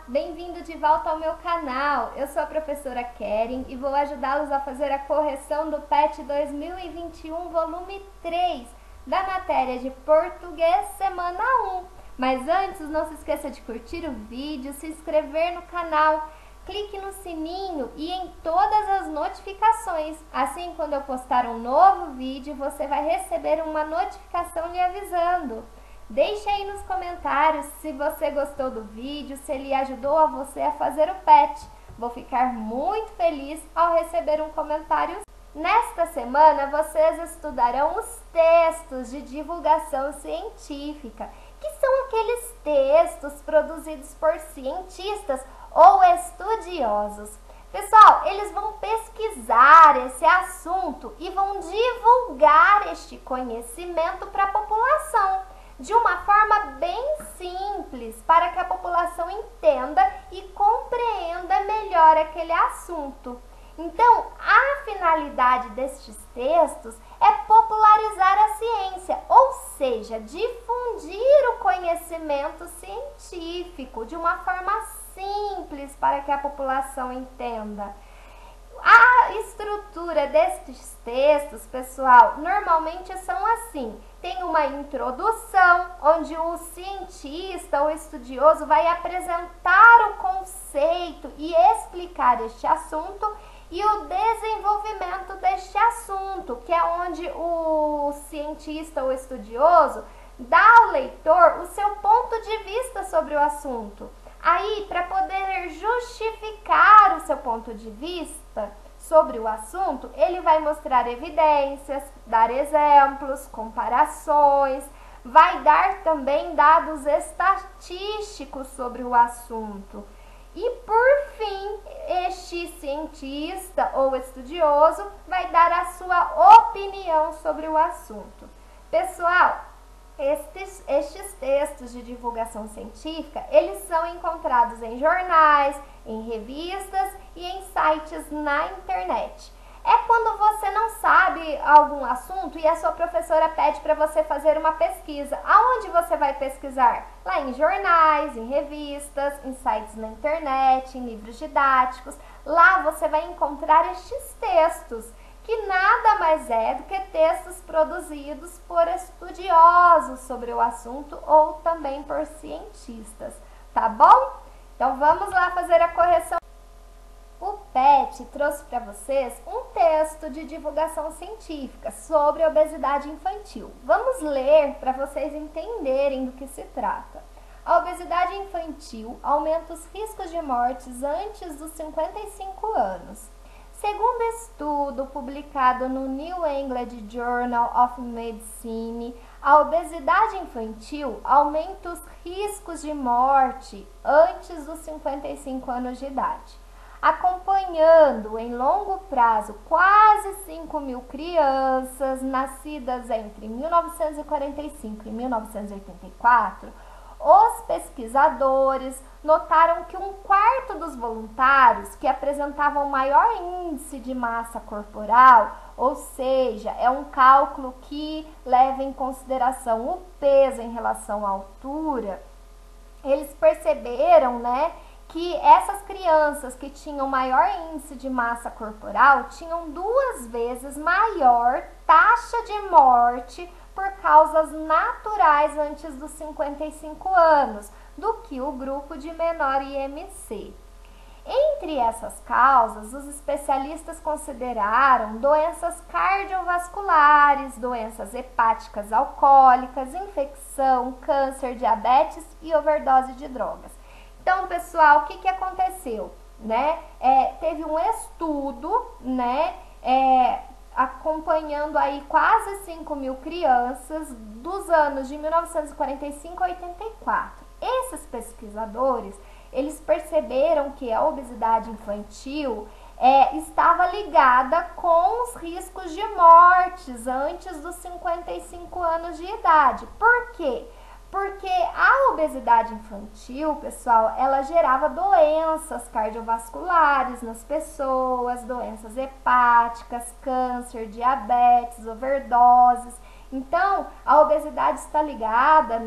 Bem-vindo de volta ao meu canal. Eu sou a professora Keren e vou ajudá-los a fazer a correção do PET 2021, volume 3, da matéria de português, semana 1. Mas antes, não se esqueça de curtir o vídeo, se inscrever no canal, clique no sininho e em todas as notificações. Assim, quando eu postar um novo vídeo, você vai receber uma notificação lhe avisando. Deixe aí nos comentários se você gostou do vídeo, se ele ajudou a você a fazer o PET. Vou ficar muito feliz ao receber um comentário. Nesta semana, vocês estudarão os textos de divulgação científica, que são aqueles textos produzidos por cientistas ou estudiosos. Pessoal, eles vão pesquisar esse assunto e vão divulgar este conhecimento para a população, de uma forma bem simples, para que a população entenda e compreenda melhor aquele assunto. Então, a finalidade destes textos é popularizar a ciência, ou seja, difundir o conhecimento científico de uma forma simples para que a população entenda. A estrutura destes textos, pessoal, normalmente são assim. Tem uma introdução, onde o cientista ou estudioso vai apresentar o conceito e explicar este assunto, e o desenvolvimento deste assunto, que é onde o cientista ou estudioso dá ao leitor o seu ponto de vista sobre o assunto. Aí, para poder justificar o seu ponto de vista sobre o assunto, ele vai mostrar evidências, dar exemplos, comparações, vai dar também dados estatísticos sobre o assunto. E, por fim, este cientista ou estudioso vai dar a sua opinião sobre o assunto. Pessoal, estes textos de divulgação científica, eles são encontrados em jornais, em revistas e em sites na internet. É quando você não sabe algum assunto e a sua professora pede para você fazer uma pesquisa. Aonde você vai pesquisar? Lá em jornais, em revistas, em sites na internet, em livros didáticos. Lá você vai encontrar estes textos, que nada mais é do que textos produzidos por estudiosos sobre o assunto ou também por cientistas, tá bom? Então vamos lá fazer a correção. O PET trouxe para vocês um texto de divulgação científica sobre obesidade infantil. Vamos ler para vocês entenderem do que se trata. A obesidade infantil aumenta os riscos de mortes antes dos 55 anos. Segundo estudo publicado no New England Journal of Medicine, a obesidade infantil aumenta os riscos de morte antes dos 55 anos de idade, acompanhando em longo prazo quase 5.000 crianças nascidas entre 1945 e 1984. Os pesquisadores notaram que 1/4 dos voluntários que apresentavam maior índice de massa corporal, ou seja, é um cálculo que leva em consideração o peso em relação à altura, eles perceberam, que essas crianças que tinham maior índice de massa corporal tinham 2 vezes maior taxa de morte por causas naturais antes dos 55 anos do que o grupo de menor IMC. Entre essas causas, os especialistas consideraram doenças cardiovasculares, doenças hepáticas alcoólicas, infecção, câncer, diabetes e overdose de drogas. Então, pessoal, o que aconteceu? Teve um estudo, acompanhando aí quase 5.000 crianças dos anos de 1945 a 84. Esses pesquisadores, eles perceberam que a obesidade infantil estava ligada com os riscos de mortes antes dos 55 anos de idade. Por quê? Porque a obesidade infantil, pessoal, ela gerava doenças cardiovasculares nas pessoas, doenças hepáticas, câncer, diabetes, overdoses. Então, a obesidade está ligada,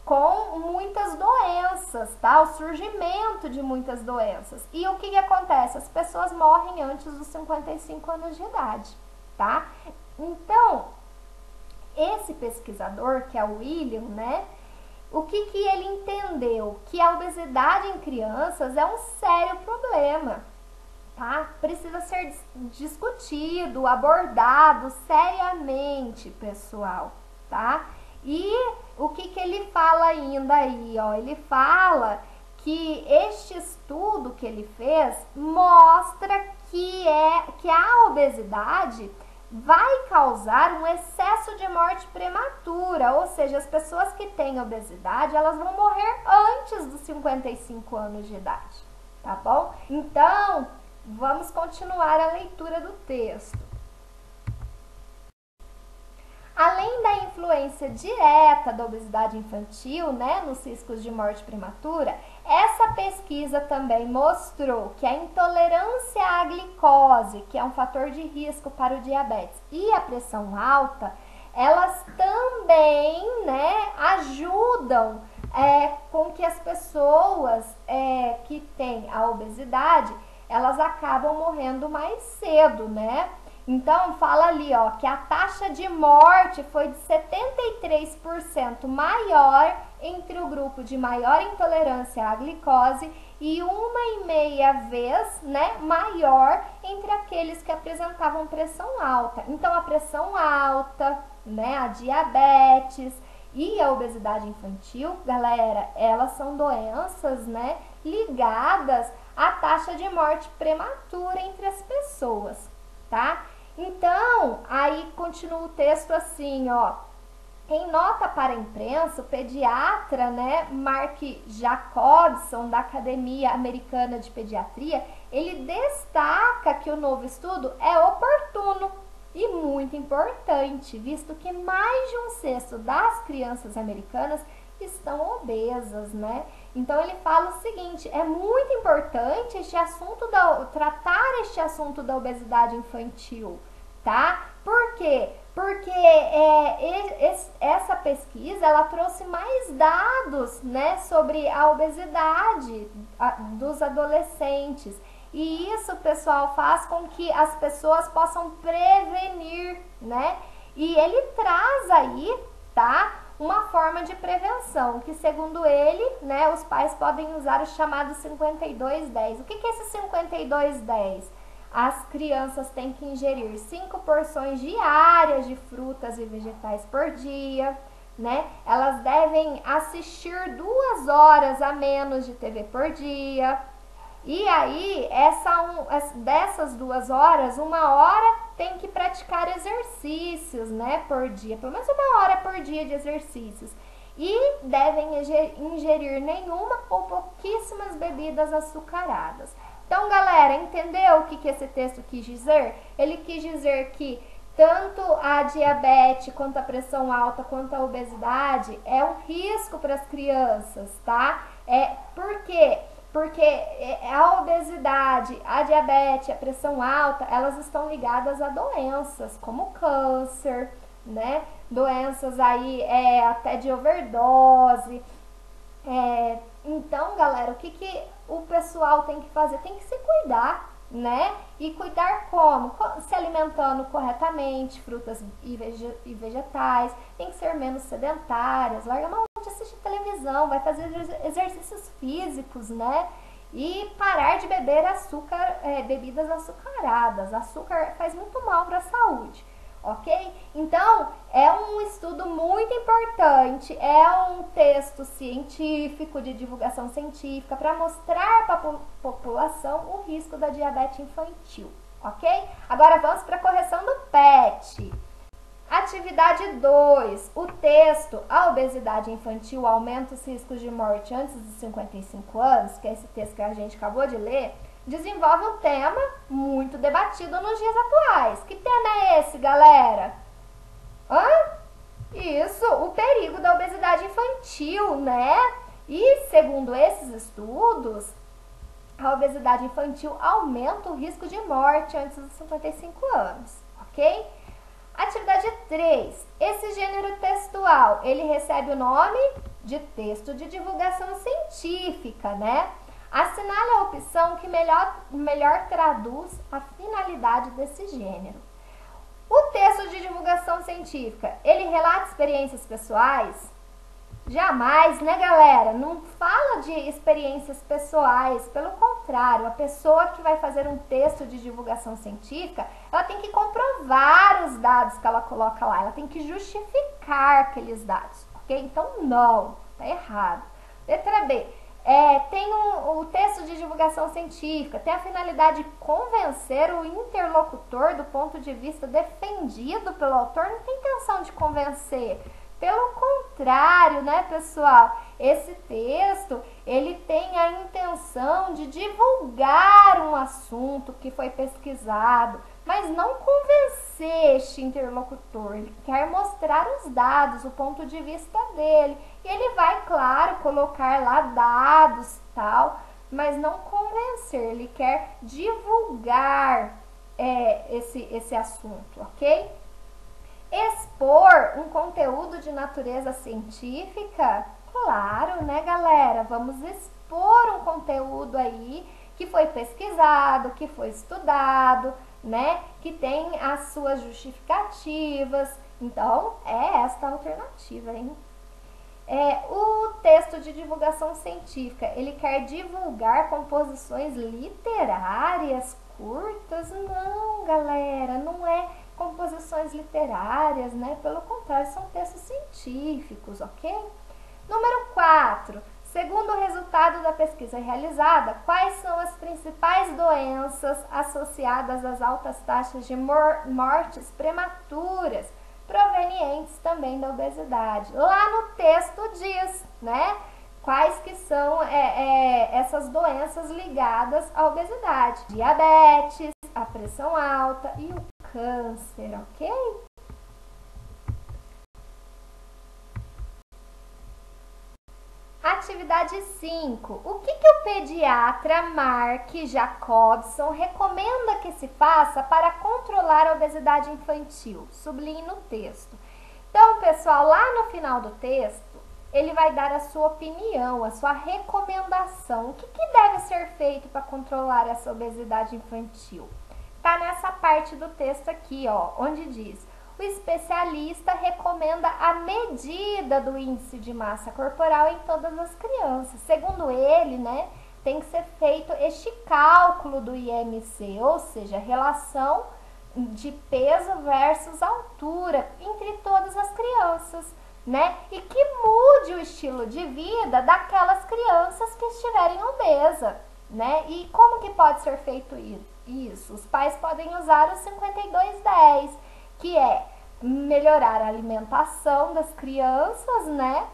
com muitas doenças, tá? O surgimento de muitas doenças. E o que acontece? As pessoas morrem antes dos 55 anos de idade, tá? Então, esse pesquisador, que é o William, né? O que ele entendeu? Que a obesidade em crianças é um sério problema, tá? Precisa ser discutido, abordado seriamente, pessoal, tá? E o que ele fala ainda aí, ó? Ele fala que este estudo que ele fez mostra que a obesidade vai causar um excesso de morte prematura, ou seja, as pessoas que têm obesidade, elas vão morrer antes dos 55 anos de idade, tá bom? Então, vamos continuar a leitura do texto. Além da influência direta da obesidade infantil, né, nos riscos de morte prematura, essa pesquisa também mostrou que a intolerância à glicose, que é um fator de risco para o diabetes, e a pressão alta, elas também, né, ajudam com que as pessoas que têm a obesidade, elas acabam morrendo mais cedo, né? Então, fala ali, ó, que a taxa de morte foi de 73% maior entre o grupo de maior intolerância à glicose e 1,5 vez, né, maior entre aqueles que apresentavam pressão alta. Então, a pressão alta, né, a diabetes e a obesidade infantil, galera, elas são doenças, né, ligadas à taxa de morte prematura entre as pessoas, tá? Então, aí continua o texto assim, ó. Em nota para a imprensa, o pediatra, né, Mark Jacobson, da Academia Americana de Pediatria, ele destaca que o novo estudo é oportuno e muito importante, visto que mais de 1/6 das crianças americanas estão obesas, né? Então ele fala o seguinte: é muito importante tratar este assunto da obesidade infantil, tá? Por quê? Porque essa pesquisa ela trouxe mais dados, né, sobre a obesidade dos adolescentes. E isso, pessoal, faz com que as pessoas possam prevenir, né? E ele traz aí, tá, uma forma de prevenção, que segundo ele, né, os pais podem usar o chamado 52-10. O que é esse 52-10? As crianças têm que ingerir 5 porções diárias de frutas e vegetais por dia, né? Elas devem assistir 2 horas a menos de TV por dia. E aí, dessas 2 horas, 1 hora tem que praticar exercícios, né, por dia. Pelo menos 1 hora por dia de exercícios. E devem ingerir nenhuma ou pouquíssimas bebidas açucaradas. Então, galera, entendeu o que esse texto quis dizer? Ele quis dizer que tanto a diabetes, quanto a pressão alta, quanto a obesidade é um risco para as crianças, tá? Por quê? Porque a obesidade, a diabetes, a pressão alta, elas estão ligadas a doenças como câncer, né? Doenças aí até de overdose. Então, galera, o que o pessoal tem que fazer? Tem que se cuidar, né? E cuidar como? Se alimentando corretamente, frutas e vegetais, tem que ser menos sedentárias, larga a mão de assistir televisão, vai fazer exercícios físicos, né? E parar de beber bebidas açucaradas. Açúcar faz muito mal para a saúde, ok? Então, é um estudo muito importante, é um texto científico, de divulgação científica, para mostrar para a população o risco da diabetes infantil, ok? Agora vamos para a correção do PET. Atividade 2, o texto A obesidade infantil aumenta os riscos de morte antes dos 55 anos, que é esse texto que a gente acabou de ler, desenvolve um tema muito debatido nos dias atuais. Que tema é esse, galera? Isso, o perigo da obesidade infantil, né? E segundo esses estudos, a obesidade infantil aumenta o risco de morte antes dos 55 anos, ok? Atividade 3. Esse gênero textual, ele recebe o nome de texto de divulgação científica, né? Assinale a opção que melhor traduz a finalidade desse gênero. O texto de divulgação científica, ele relata experiências pessoais? Jamais, né, galera? Não fala de experiências pessoais, pelo contrário, a pessoa que vai fazer um texto de divulgação científica, ela tem que comprovar os dados que ela coloca lá, ela tem que justificar aqueles dados, ok? Então, não, tá errado. Letra B, tem o texto de divulgação científica, tem a finalidade de convencer o interlocutor do ponto de vista defendido pelo autor, não tem intenção de convencer. Pelo contrário, né, pessoal? Esse texto, ele tem a intenção de divulgar um assunto que foi pesquisado, mas não convencer este interlocutor. Ele quer mostrar os dados, o ponto de vista dele. E ele vai, claro, colocar lá dados, tal, mas não convencer. Ele quer divulgar esse assunto, ok? Expor um conteúdo de natureza científica? Claro, né, galera? Vamos expor um conteúdo aí que foi pesquisado, que foi estudado, né? Que tem as suas justificativas. Então, é esta a alternativa, hein? O texto de divulgação científica, ele quer divulgar composições literárias curtas? Não, galera, não é composições literárias, né? Pelo contrário, são textos científicos, ok? Número 4. Segundo o resultado da pesquisa realizada, quais são as principais doenças associadas às altas taxas de mortes prematuras, provenientes também da obesidade? Lá no texto diz, né? Quais que são essas doenças ligadas à obesidade? Diabetes, a pressão alta e o câncer, ok? Atividade 5. O que o pediatra Mark Jacobson recomenda que se faça para controlar a obesidade infantil? Sublinhe no texto. Então, pessoal, lá no final do texto, ele vai dar a sua opinião, a sua recomendação. O que deve ser feito para controlar essa obesidade infantil? Tá nessa parte do texto aqui, ó, onde diz: o especialista recomenda a medida do índice de massa corporal em todas as crianças. Segundo ele, né, tem que ser feito este cálculo do IMC, ou seja, a relação de peso versus altura entre todas as crianças, né? E que mude o estilo de vida daquelas crianças que estiverem obesas, né? E como que pode ser feito isso? Os pais podem usar o 5210, que é melhorar a alimentação das crianças, né?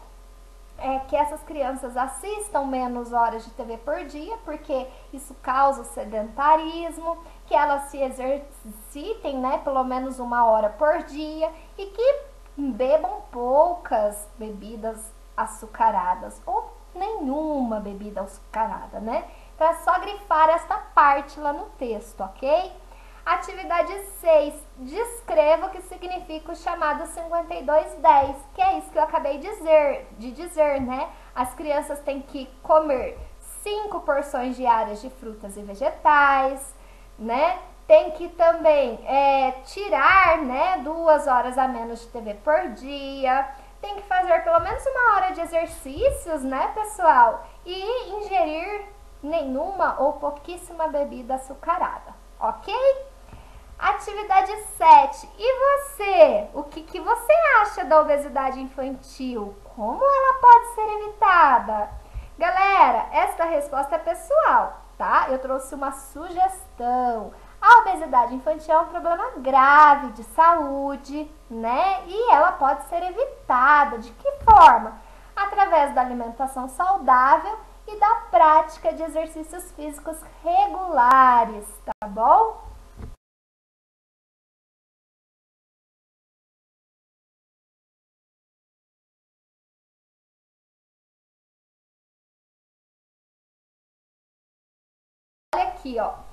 Que essas crianças assistam menos horas de TV por dia, porque isso causa o sedentarismo, que elas se exercitem, né, pelo menos 1 hora por dia e que bebam poucas bebidas açucaradas ou nenhuma bebida açucarada, né? Então é só grifar esta parte lá no texto, ok? Atividade 6. Descreva o que significa o chamado 5210, que é isso que eu acabei de dizer, né? As crianças têm que comer 5 porções diárias de frutas e vegetais, né? Tem que também tirar, né, 2 horas a menos de TV por dia. Tem que fazer pelo menos 1 hora de exercícios, né, pessoal? E ingerir nenhuma ou pouquíssima bebida açucarada, ok? Atividade 7. E você? O que você acha da obesidade infantil? Como ela pode ser evitada? Galera, esta resposta é pessoal, tá? Eu trouxe uma sugestão. A obesidade infantil é um problema grave de saúde, né? E ela pode ser evitada. De que forma? Através da alimentação saudável e da prática de exercícios físicos regulares, tá bom? Olha aqui, ó.